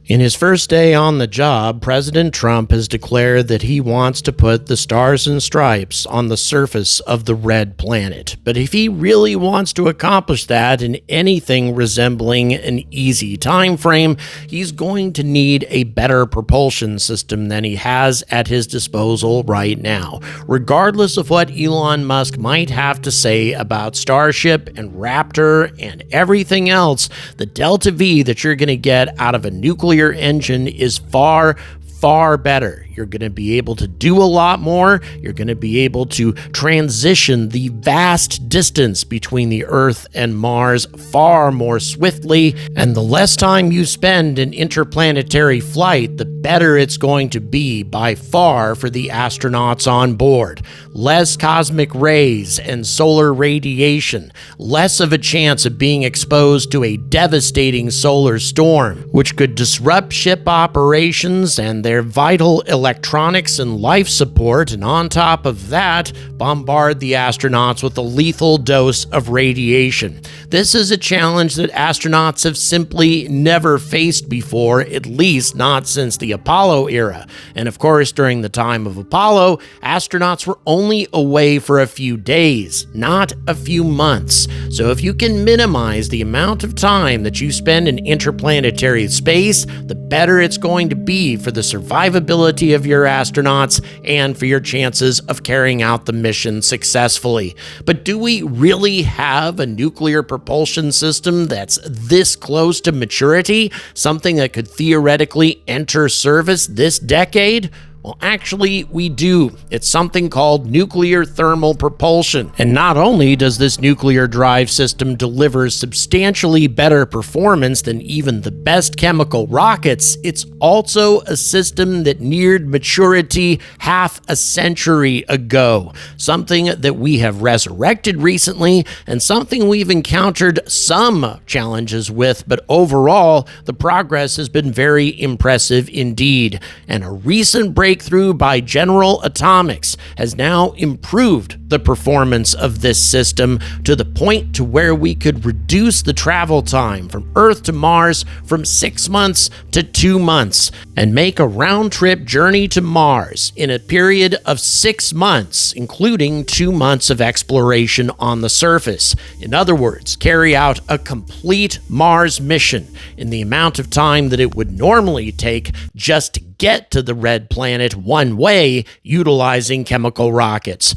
In his first day on the job, President Trump has declared that he wants to put the stars and stripes on the surface of the red planet. But if he really wants to accomplish that in anything resembling an easy time frame, he's going to need a better propulsion system than he has at his disposal right now. Regardless of what Elon Musk might have to say about Starship and Raptor and everything else, the Delta V that you're going to get out of a nuclear engine is far better. You're going to be able to do a lot more. You're going to be able to transition the vast distance between the Earth and Mars far more swiftly. And the less time you spend in interplanetary flight, the better it's going to be by far for the astronauts on board. Less cosmic rays and solar radiation, less of a chance of being exposed to a devastating solar storm, which could disrupt ship operations and their vital electronics and life support, and on top of that, bombard the astronauts with a lethal dose of radiation. This is a challenge that astronauts have simply never faced before, at least not since the Apollo era. And of course, during the time of Apollo, astronauts were only away for a few days, not a few months. So if you can minimize the amount of time that you spend in interplanetary space, the better it's going to be for the survivability of your astronauts and for your chances of carrying out the mission successfully. But do we really have a nuclear propulsion system that's this close to maturity? Something that could theoretically enter service this decade? Well, actually, we do. It's something called nuclear thermal propulsion. And not only does this nuclear drive system deliver substantially better performance than even the best chemical rockets, it's also a system that neared maturity half a century ago. Something that we have resurrected recently, and something we've encountered some challenges with, but overall, the progress has been very impressive indeed. And a recent breakthrough by General Atomics has now improved the performance of this system to the point to where we could reduce the travel time from Earth to Mars from 6 months to 2 months and make a round-trip journey to Mars in a period of 6 months, including 2 months of exploration on the surface. In other words, carry out a complete Mars mission in the amount of time that it would normally take just to get to the red planet one way utilizing chemical rockets.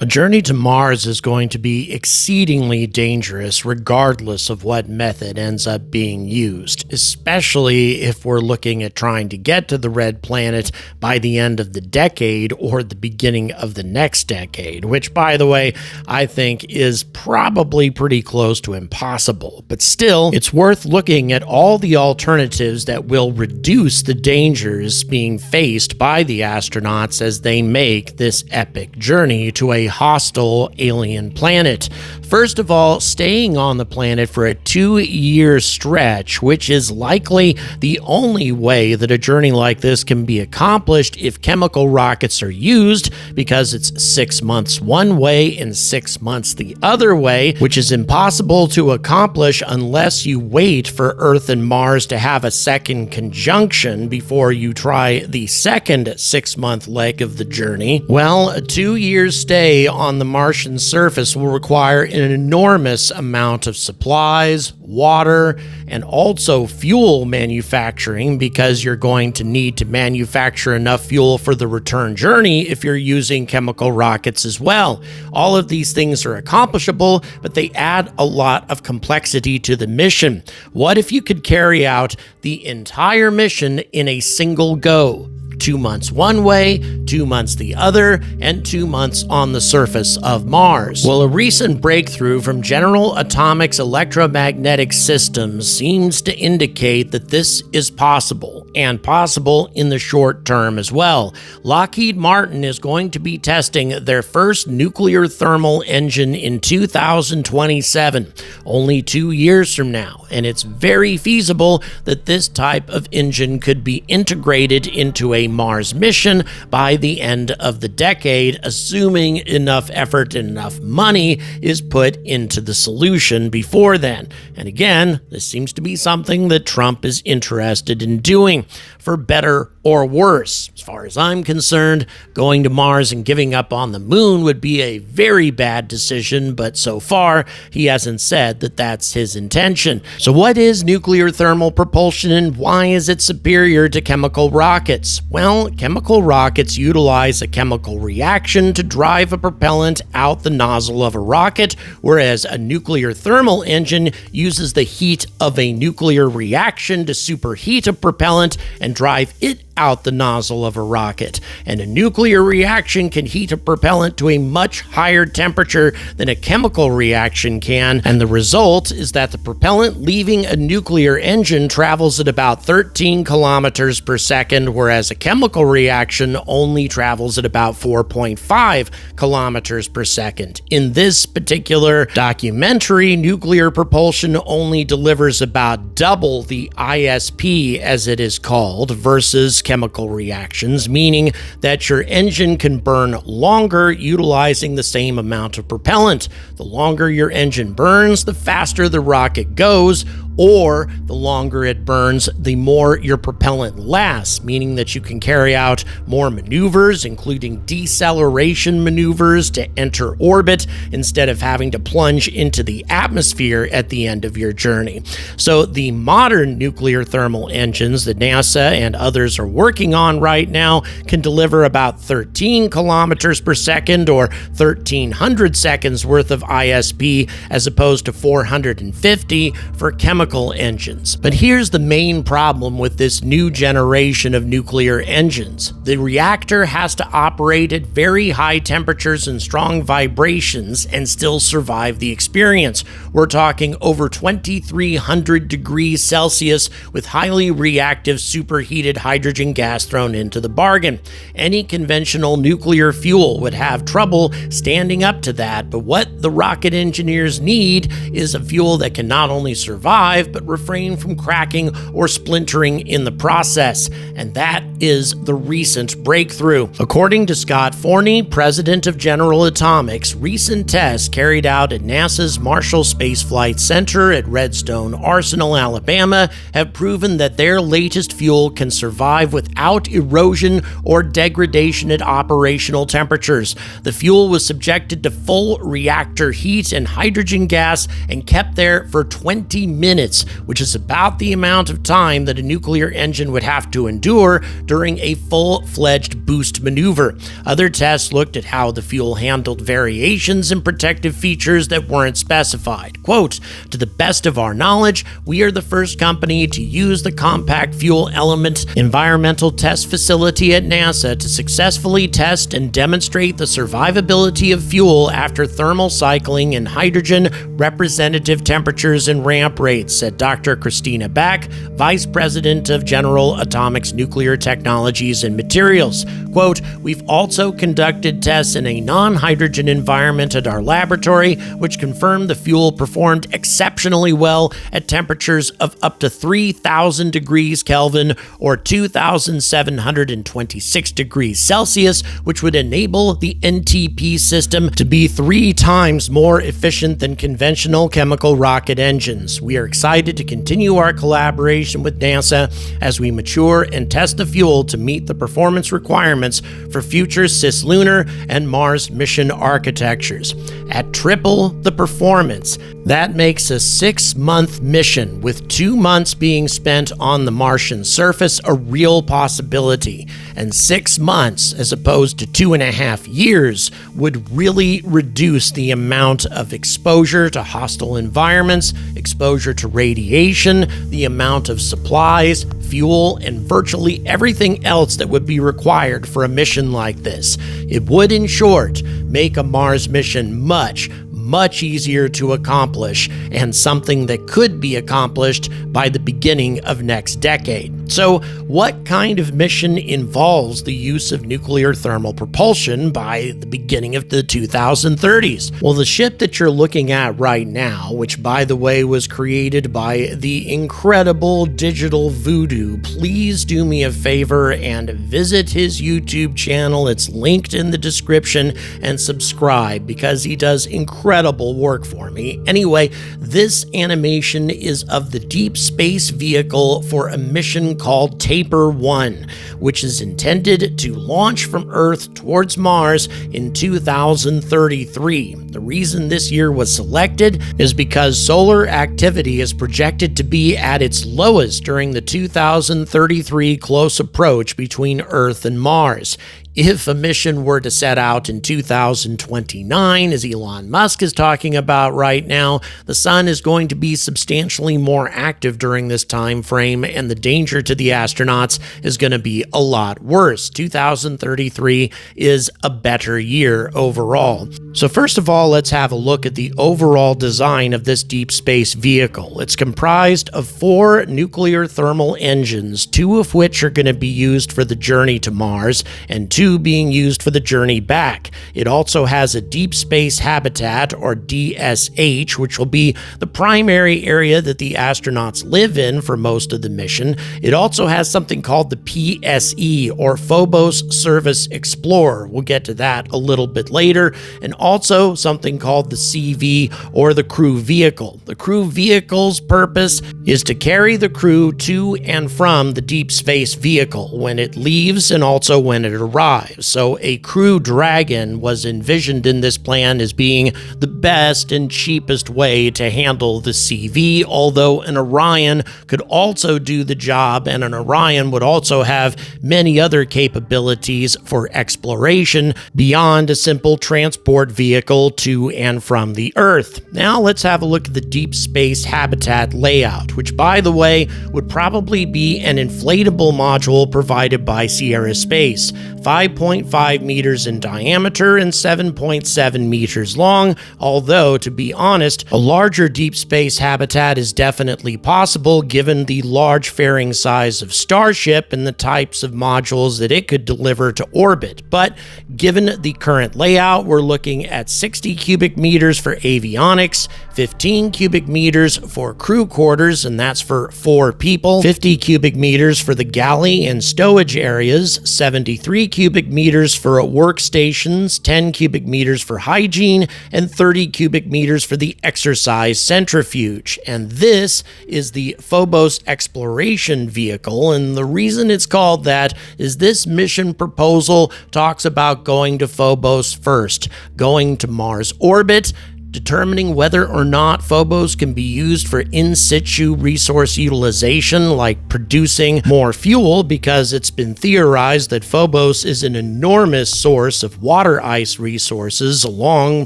A journey to Mars is going to be exceedingly dangerous regardless of what method ends up being used, especially if we're looking at trying to get to the red planet by the end of the decade or the beginning of the next decade, which, by the way, I think is probably pretty close to impossible. But still, it's worth looking at all the alternatives that will reduce the dangers being faced by the astronauts as they make this epic journey to a hostile alien planet. First of all, staying on the planet for a 2-year stretch, which is likely the only way that a journey like this can be accomplished if chemical rockets are used, because it's 6 months one way and 6 months the other way, which is impossible to accomplish unless you wait for Earth and Mars to have a second conjunction before you try the second 6-month leg of the journey. Well, a 2-year stay on the Martian surface will require an enormous amount of supplies, water, and also fuel manufacturing, because you're going to need to manufacture enough fuel for the return journey if you're using chemical rockets as well. All of these things are accomplishable, but they add a lot of complexity to the mission. What if you could carry out the entire mission in a single go? 2 months one way, 2 months the other, and 2 months on the surface of Mars. Well, a recent breakthrough from General Atomics electromagnetic systems seems to indicate that this is possible, and possible in the short term as well. Lockheed Martin is going to be testing their first nuclear thermal engine in 2027, only 2 years from now, and it's very feasible that this type of engine could be integrated into a Mars mission by the end of the decade, assuming enough effort and enough money is put into the solution before then. And again, this seems to be something that Trump is interested in doing, for better or worse. As far as I'm concerned, going to Mars and giving up on the moon would be a very bad decision, but so far, he hasn't said that that's his intention. So what is nuclear thermal propulsion, and why is it superior to chemical rockets? Well, chemical rockets utilize a chemical reaction to drive a propellant out the nozzle of a rocket, whereas a nuclear thermal engine uses the heat of a nuclear reaction to superheat a propellant and drive it out the nozzle of a rocket. And a nuclear reaction can heat a propellant to a much higher temperature than a chemical reaction can, and the result is that the propellant leaving a nuclear engine travels at about 13 kilometers per second, whereas a chemical reaction only travels at about 4.5 kilometers per second. In this particular documentary, nuclear propulsion only delivers about double the ISP, as it is called, versus chemical reactions, meaning that your engine can burn longer utilizing the same amount of propellant. The longer your engine burns, the faster the rocket goes, or the longer it burns, the more your propellant lasts, meaning that you can carry out more maneuvers, including deceleration maneuvers to enter orbit instead of having to plunge into the atmosphere at the end of your journey. So the modern nuclear thermal engines that NASA and others are working on right now can deliver about 13 kilometers per second, or 1,300 seconds worth of ISP, as opposed to 450 for chemical engines. But here's the main problem with this new generation of nuclear engines. The reactor has to operate at very high temperatures and strong vibrations and still survive the experience. We're talking over 2,300 degrees Celsius with highly reactive superheated hydrogen gas thrown into the bargain. Any conventional nuclear fuel would have trouble standing up to that, but what the rocket engineers need is a fuel that can not only survive, but refrain from cracking or splintering in the process. And that is the recent breakthrough. According to Scott Forney, president of General Atomics, recent tests carried out at NASA's Marshall Space Flight Center at Redstone Arsenal, Alabama, have proven that their latest fuel can survive without erosion or degradation at operational temperatures. The fuel was subjected to full reactor heat and hydrogen gas and kept there for 20 minutes, which is about the amount of time that a nuclear engine would have to endure during a full-fledged boost maneuver. Other tests looked at how the fuel handled variations in protective features that weren't specified. Quote, "To the best of our knowledge, we are the first company to use the Compact Fuel Element Environmental Test Facility at NASA to successfully test and demonstrate the survivability of fuel after thermal cycling in hydrogen representative temperatures and ramp rates," said Dr. Christina Back, Vice President of General Atomics Nuclear Technologies and Materials. Quote, "We've also conducted tests in a non-hydrogen environment at our laboratory, which confirmed the fuel performed exceptionally well at temperatures of up to 3,000 degrees Kelvin or 2,726 degrees Celsius, which would enable the NTP system to be 3 times more efficient than conventional chemical rocket engines. We are excited to continue our collaboration with NASA as we mature and test the fuel to meet the performance requirements for future cislunar and Mars mission architectures. At triple the performance, that makes a 6-month mission with 2 months being spent on the Martian surface a real possibility. And 6 months, as opposed to 2.5 years, would really reduce the amount of exposure to hostile environments, exposure to radiation, the amount of supplies, fuel, and virtually everything else that would be required for a mission like this. It would, in short, make a Mars mission much much easier to accomplish and something that could be accomplished by the beginning of next decade. So, what kind of mission involves the use of nuclear thermal propulsion by the beginning of the 2030s? Well, the ship that you're looking at right now, which by the way was created by the incredible Digital Voodoo, please do me a favor and visit his YouTube channel. It's linked in the description, and subscribe because he does incredible work for me. Anyway, this animation is of the deep space vehicle for a mission called Taper 1, which is intended to launch from Earth towards Mars in 2033. The reason this year was selected is because solar activity is projected to be at its lowest during the 2033 close approach between Earth and Mars. If a mission were to set out in 2029, as Elon Musk is talking about right now, the sun is going to be substantially more active during this time frame, and the danger to the astronauts is going to be a lot worse. 2033 is a better year overall. So first of all, let's have a look at the overall design of this deep space vehicle. It's comprised of 4 nuclear thermal engines, 2 of which are going to be used for the journey to Mars, and 2 being used for the journey back. It also has a deep space habitat, or DSH, which will be the primary area that the astronauts live in for most of the mission. It also has something called the PSE, or Phobos Service Explorer. We'll get to that a little bit later. And also something called the CV, or the crew vehicle. The crew vehicle's purpose is to carry the crew to and from the deep space vehicle when it leaves and also when it arrives. So a Crew Dragon was envisioned in this plan as being the best and cheapest way to handle the CV, although an Orion could also do the job, and an Orion would also have many other capabilities for exploration beyond a simple transport vehicle to and from the Earth. Now let's have a look at the deep space habitat layout, which by the way would probably be an inflatable module provided by Sierra Space. 5.5 meters in diameter and 7.7 meters long, although, to be honest, a larger deep space habitat is definitely possible given the large fairing size of Starship and the types of modules that it could deliver to orbit. But given the current layout, we're looking at 60 cubic meters for avionics, 15 cubic meters for crew quarters, and that's for 4 people, 50 cubic meters for the galley and stowage areas, 73 cubic meters for workstations, 10 cubic meters for hygiene, and 30 cubic meters for the exercise centrifuge. And this is the Phobos Exploration Vehicle, and the reason it's called that is this mission proposal talks about going to Phobos first, going to Mars orbit, determining whether or not Phobos can be used for in situ resource utilization, like producing more fuel, because it's been theorized that Phobos is an enormous source of water ice resources, along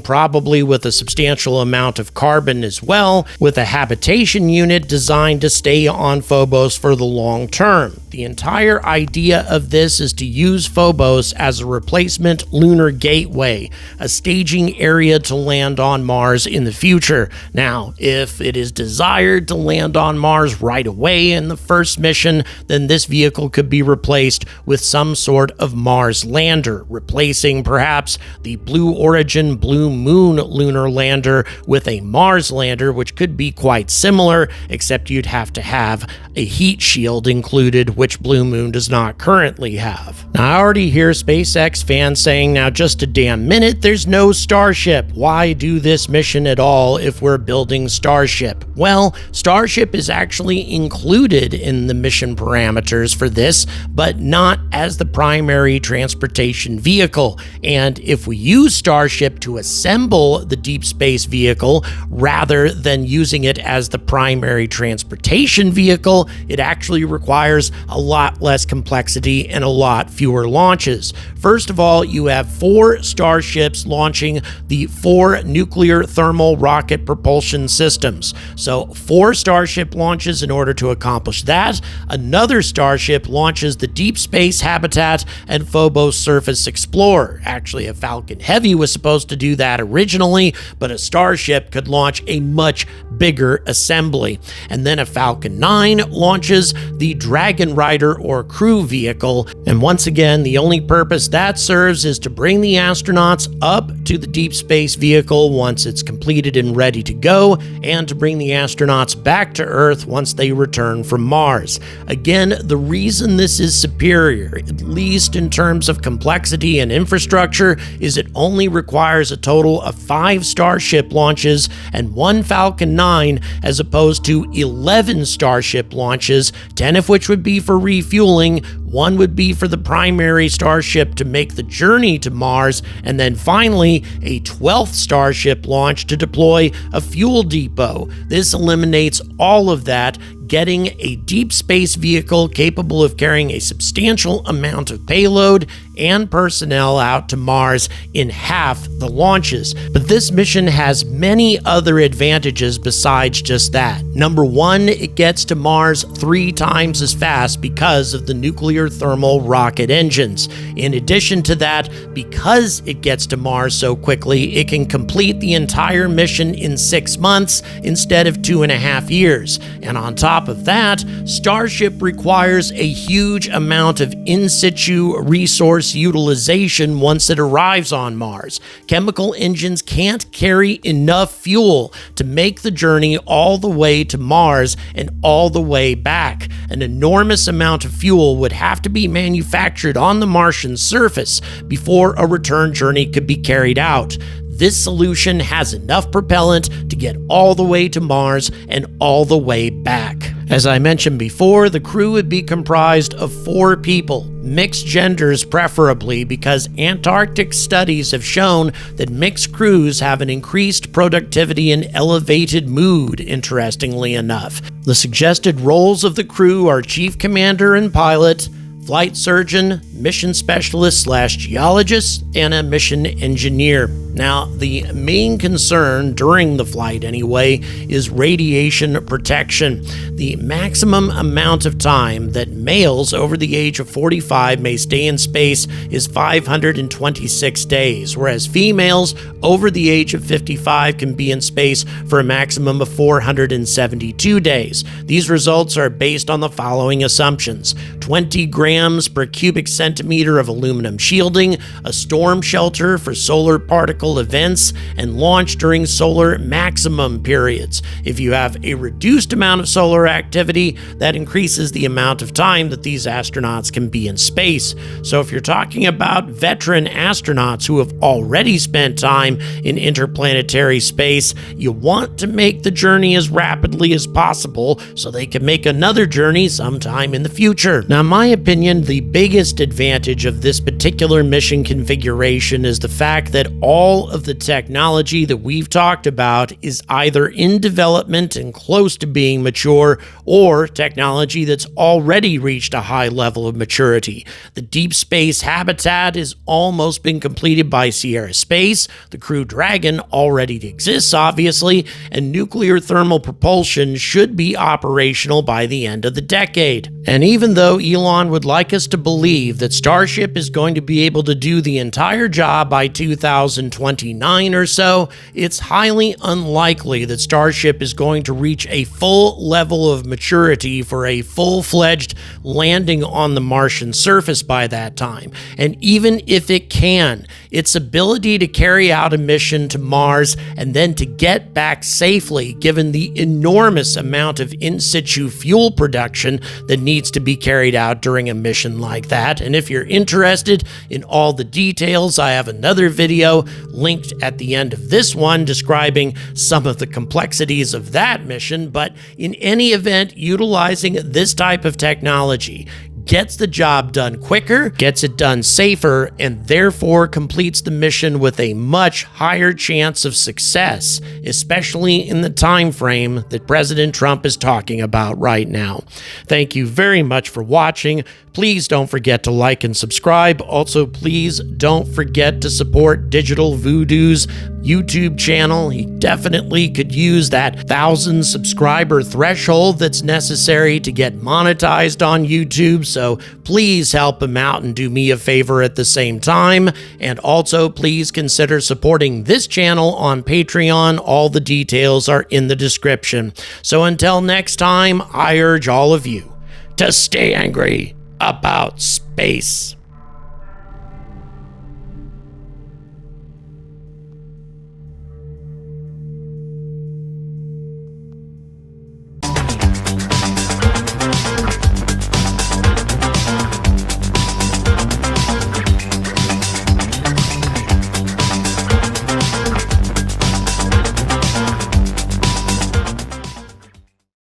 probably with a substantial amount of carbon as well, with a habitation unit designed to stay on Phobos for the long term. The entire idea of this is to use Phobos as a replacement lunar gateway, a staging area to land on Mars in the future. Now, if it is desired to land on Mars right away in the first mission, then this vehicle could be replaced with some sort of Mars lander, replacing perhaps the Blue Origin Blue Moon lunar lander with a Mars lander, which could be quite similar, except you'd have to have a heat shield included, which Blue Moon does not currently have. Now, I already hear SpaceX fans saying, now just a damn minute, there's no Starship. Why do this mission at all if we're building Starship? Well, Starship is actually included in the mission parameters for this, but not as the primary transportation vehicle. And if we use Starship to assemble the deep space vehicle rather than using it as the primary transportation vehicle, it actually requires a lot less complexity and a lot fewer launches. First of all, you have 4 starships launching the 4 nuclear thermal rocket propulsion systems. So 4 Starship launches in order to accomplish that. Another Starship launches the Deep Space Habitat and Phobos Surface Explorer. Actually, a Falcon Heavy was supposed to do that originally, but a Starship could launch a much bigger assembly. And then a Falcon 9 launches the Dragon Rider or crew vehicle. And once again, the only purpose that serves is to bring the astronauts up to the deep space vehicle once it's completed and ready to go, and to bring the astronauts back to Earth once they return from Mars. Again, the reason this is superior, at least in terms of complexity and infrastructure, is it only requires a total of 5 Starship launches and 1 Falcon 9, as opposed to 11 Starship launches, 10 of which would be for refueling, 1 would be for the primary Starship to make the journey to Mars, and then finally a 12th Starship launch to deploy a fuel depot. This eliminates all of that, getting a deep space vehicle capable of carrying a substantial amount of payload and personnel out to Mars in half the launches. But this mission has many other advantages besides just that. Number 1, it gets to Mars 3 times as fast because of the nuclear thermal rocket engines. In addition to that, because it gets to Mars so quickly, it can complete the entire mission in 6 months instead of 2.5 years. And on top of that, Starship requires a huge amount of in situ resource utilization once it arrives on Mars. Chemical engines can't carry enough fuel to make the journey all the way to Mars and all the way back. An enormous amount of fuel would have to be manufactured on the Martian surface before a return journey could be carried out. This solution has enough propellant to get all the way to Mars and all the way back. As I mentioned before, the crew would be comprised of 4 people, mixed genders preferably, because Antarctic studies have shown that mixed crews have an increased productivity and elevated mood, interestingly enough. The suggested roles of the crew are chief commander and pilot, flight surgeon, mission specialist / geologist, and a mission engineer. Now, the main concern during the flight anyway is radiation protection. The maximum amount of time that males over the age of 45 may stay in space is 526 days, whereas females over the age of 55 can be in space for a maximum of 472 days. These results are based on the following assumptions: 20 grams per cubic centimeter of aluminum shielding, a storm shelter for solar particle events, and launch during solar maximum periods. If you have a reduced amount of solar activity, that increases the amount of time that these astronauts can be in space. So if you're talking about veteran astronauts who have already spent time in interplanetary space, you want to make the journey as rapidly as possible so they can make another journey sometime in the future. Now, in my opinion, the biggest advantage of this particular mission configuration is the fact that all of the technology that we've talked about is either in development and close to being mature, or technology that's already reached a high level of maturity. The Deep Space Habitat has almost been completed by Sierra Space, the Crew Dragon already exists obviously, and nuclear thermal propulsion should be operational by the end of the decade. And even though Elon would like us to believe that Starship is going to be able to do the entire job by 2029 or so, it's highly unlikely that Starship is going to reach a full level of maturity for a full-fledged landing on the Martian surface by that time. And even if it can, its ability to carry out a mission to Mars and then to get back safely, given the enormous amount of in-situ fuel production that needs to be carried out during a mission like that. And if you're interested in all the details, I have another video linked at the end of this one describing some of the complexities of that mission. But in any event, utilizing this type of technology, gets the job done quicker, gets it done safer, and therefore completes the mission with a much higher chance of success, especially in the time frame that President Trump is talking about right now. Thank you very much for watching. Please don't forget to like and subscribe. Also, please don't forget to support Digital Voodoo's YouTube channel. He definitely could use that 1,000 subscriber threshold that's necessary to get monetized on YouTube. So please help him out and do me a favor at the same time. And also, please consider supporting this channel on Patreon. All the details are in the description. So until next time, I urge all of you to stay angry about space.